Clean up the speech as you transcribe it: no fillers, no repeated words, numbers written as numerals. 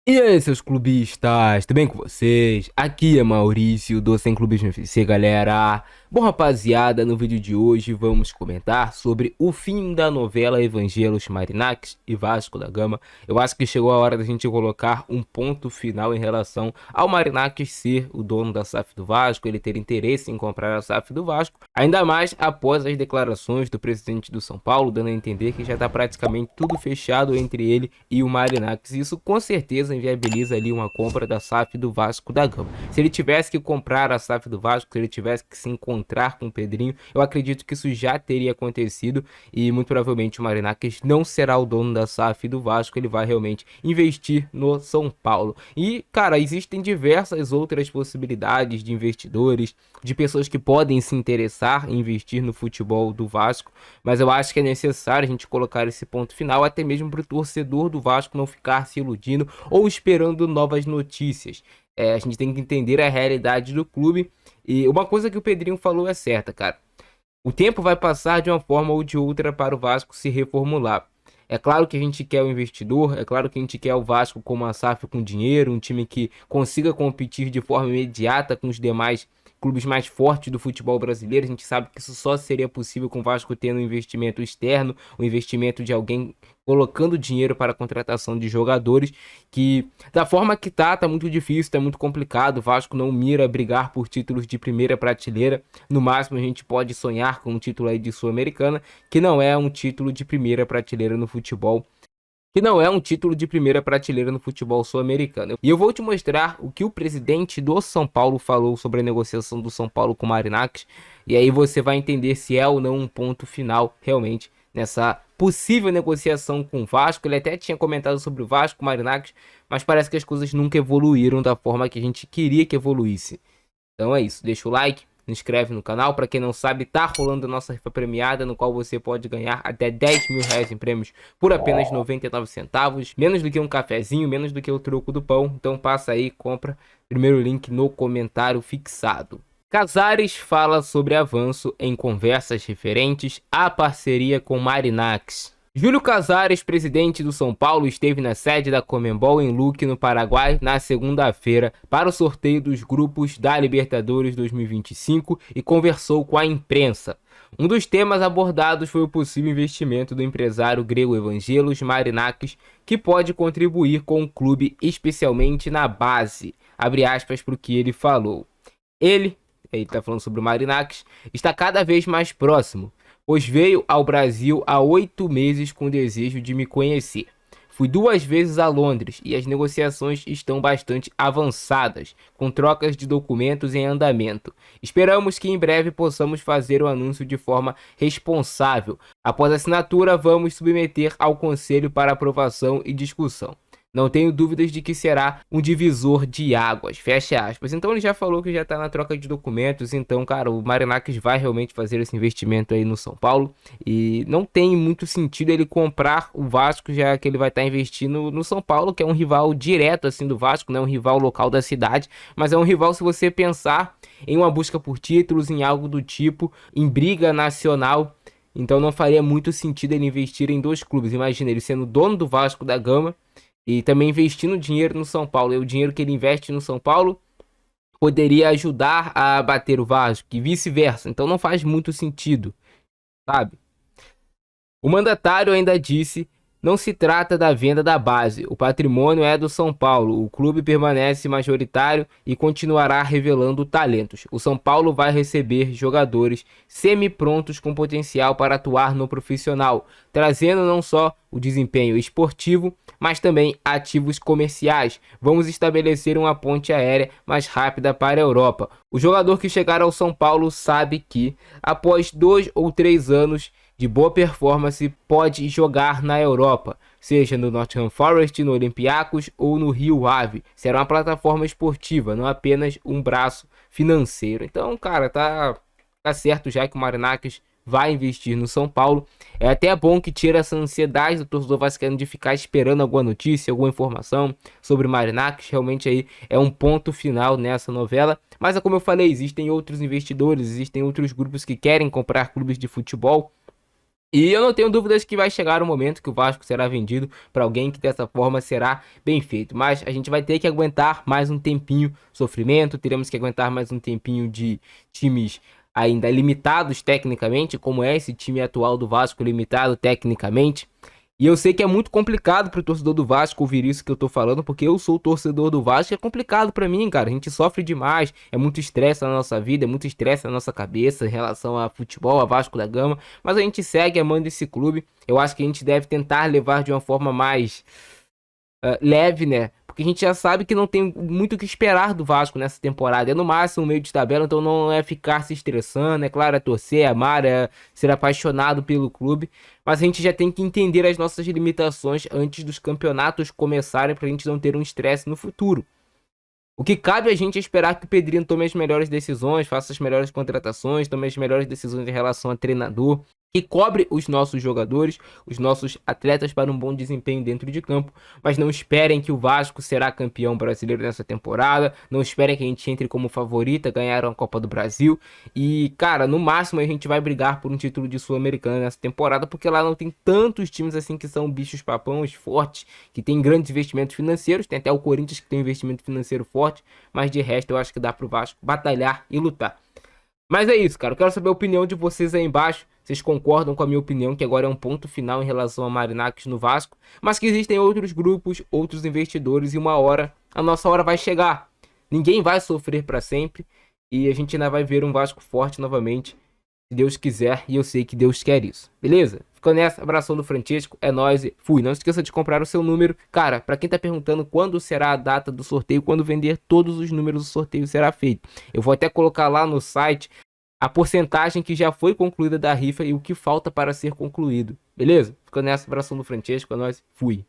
E aí, seus clubistas, tudo bem com vocês? Aqui é Maurício do Sem Clubismo FC, galera. Bom, rapaziada, no vídeo de hoje vamos comentar sobre o fim da novela Evangelos Marináquis e Vasco da Gama. Eu acho que chegou a hora da gente colocar um ponto final em relação ao Marináquis ser o dono da SAF do Vasco, ele ter interesse em comprar a SAF do Vasco, ainda mais após as declarações do presidente do São Paulo, dando a entender que já está praticamente tudo fechado entre ele e o Marináquis. Isso com certeza inviabiliza ali uma compra da SAF do Vasco da Gama. Se ele tivesse que comprar a SAF do Vasco, se ele tivesse que se encontrar com o Pedrinho, eu acredito que isso já teria acontecido e muito provavelmente o Marináquis não será o dono da SAF do Vasco, ele vai realmente investir no São Paulo. E, cara, existem diversas outras possibilidades de investidores, de pessoas que podem se interessar em investir no futebol do Vasco, mas eu acho que é necessário a gente colocar esse ponto final, até mesmo para o torcedor do Vasco não ficar se iludindo ou esperando novas notícias. A gente tem que entender a realidade do clube. E uma coisa que o Pedrinho falou é certa, cara. O tempo vai passar de uma forma ou de outra para o Vasco se reformular. É claro que a gente quer o investidor, é claro que a gente quer o Vasco como uma SAF com dinheiro, um time que consiga competir de forma imediata com os demais clubes mais fortes do futebol brasileiro. A gente sabe que isso só seria possível com o Vasco tendo um investimento externo, um investimento de alguém colocando dinheiro para a contratação de jogadores, que da forma que tá muito difícil, tá muito complicado. O Vasco não mira brigar por títulos de primeira prateleira. No máximo a gente pode sonhar com um título aí de Sul-Americana, que não é um título de primeira prateleira no futebol, que não é um título de primeira prateleira no futebol sul-americano. E eu vou te mostrar o que o presidente do São Paulo falou sobre a negociação do São Paulo com o Marináquis, e aí você vai entender se é ou não um ponto final realmente nessa possível negociação com o Vasco. Ele até tinha comentado sobre o Vasco, o Marináquis, mas parece que as coisas nunca evoluíram da forma que a gente queria que evoluísse. Então é isso, deixa o like, se inscreve no canal. Para quem não sabe, tá rolando a nossa rifa premiada, no qual você pode ganhar até 10 mil reais em prêmios por apenas 99 centavos. Menos do que um cafezinho, menos do que o troco do pão. Então passa aí, compra. Primeiro link no comentário fixado. Casares fala sobre avanço em conversas referentes à parceria com Marináquis. Júlio Casares, presidente do São Paulo, esteve na sede da Conmebol em Luque, no Paraguai, na segunda-feira, para o sorteio dos grupos da Libertadores 2025 e conversou com a imprensa. Um dos temas abordados foi o possível investimento do empresário grego Evangelos Marináquis, que pode contribuir com o clube, especialmente na base. Abre aspas para o que ele falou. Ele está falando sobre o Marináquis, está cada vez mais próximo, pois veio ao Brasil há 8 meses com o desejo de me conhecer. Fui 2 vezes a Londres e as negociações estão bastante avançadas, com trocas de documentos em andamento. Esperamos que em breve possamos fazer o anúncio de forma responsável. Após a assinatura, vamos submeter ao Conselho para aprovação e discussão. Não tenho dúvidas de que será um divisor de águas, fecha aspas. Então ele já falou que já tá na troca de documentos. Então, cara, o Marináquis vai realmente fazer esse investimento aí no São Paulo. E não tem muito sentido ele comprar o Vasco, já que ele vai estar investindo no São Paulo, que é um rival direto assim do Vasco, não é um rival local da cidade, mas é um rival se você pensar em uma busca por títulos, em algo do tipo, em briga nacional. Então não faria muito sentido ele investir em 2 clubes. Imagina ele sendo dono do Vasco da Gama e também investindo dinheiro no São Paulo. E o dinheiro que ele investe no São Paulo poderia ajudar a bater o Vasco e vice-versa. Então não faz muito sentido, sabe? O mandatário ainda disse: não se trata da venda da base, o patrimônio é do São Paulo, o clube permanece majoritário e continuará revelando talentos. O São Paulo vai receber jogadores semi-prontos com potencial para atuar no profissional, trazendo não só o desempenho esportivo, mas também ativos comerciais. Vamos estabelecer uma ponte aérea mais rápida para a Europa. O jogador que chegar ao São Paulo sabe que, após 2 ou 3 anos de boa performance, pode jogar na Europa, seja no Nottingham Forest, no Olympiacos ou no Rio Ave. Será uma plataforma esportiva, não apenas um braço financeiro. Então, cara, tá certo já que o Marináquis vai investir no São Paulo. É até bom que tire essa ansiedade do torcedor vascaíno de ficar esperando alguma notícia, alguma informação sobre o Marináquis. Realmente aí é um ponto final nessa novela. Mas é como eu falei, existem outros investidores, existem outros grupos que querem comprar clubes de futebol. E eu não tenho dúvidas que vai chegar o momento que o Vasco será vendido para alguém que dessa forma será bem feito. Mas a gente vai ter que aguentar mais um tempinho sofrimento, teremos que aguentar mais um tempinho de times ainda limitados tecnicamente, como é esse time atual do Vasco limitado tecnicamente. E eu sei que é muito complicado pro torcedor do Vasco ouvir isso que eu tô falando, porque eu sou torcedor do Vasco, e é complicado pra mim, cara. A gente sofre demais, é muito estresse na nossa vida, é muito estresse na nossa cabeça em relação a futebol, a Vasco da Gama, mas a gente segue amando esse clube. Eu acho que a gente deve tentar levar de uma forma mais leve, né? Porque a gente já sabe que não tem muito o que esperar do Vasco nessa temporada. É no máximo um meio de tabela, então não é ficar se estressando, é claro, é torcer, é amar, é ser apaixonado pelo clube. Mas a gente já tem que entender as nossas limitações antes dos campeonatos começarem pra gente não ter um estresse no futuro. O que cabe a gente é esperar que o Pedrinho tome as melhores decisões, faça as melhores contratações, tome as melhores decisões em relação a treinador, que cobre os nossos jogadores, os nossos atletas para um bom desempenho dentro de campo, mas não esperem que o Vasco será campeão brasileiro nessa temporada, não esperem que a gente entre como favorita a ganhar a Copa do Brasil e, cara, no máximo a gente vai brigar por um título de Sul-Americana nessa temporada, porque lá não tem tantos times assim que são bichos papões fortes, que tem grandes investimentos financeiros, tem até o Corinthians que tem um investimento financeiro forte, mas de resto eu acho que dá pro Vasco batalhar e lutar. Mas é isso, cara. Eu quero saber a opinião de vocês aí embaixo. Vocês concordam com a minha opinião que agora é um ponto final em relação a Marinacos no Vasco, mas que existem outros grupos, outros investidores e uma hora, a nossa hora vai chegar. Ninguém vai sofrer para sempre e a gente ainda vai ver um Vasco forte novamente, se Deus quiser, e eu sei que Deus quer isso. Beleza? Ficou nessa, abração do Francisco, é nóis e fui. Não esqueça de comprar o seu número. Cara, pra quem tá perguntando quando será a data do sorteio, quando vender todos os números, o sorteio será feito. Eu vou até colocar lá no site a porcentagem que já foi concluída da rifa e o que falta para ser concluído. Beleza? Ficou nessa, abração do Francisco, é nóis, fui.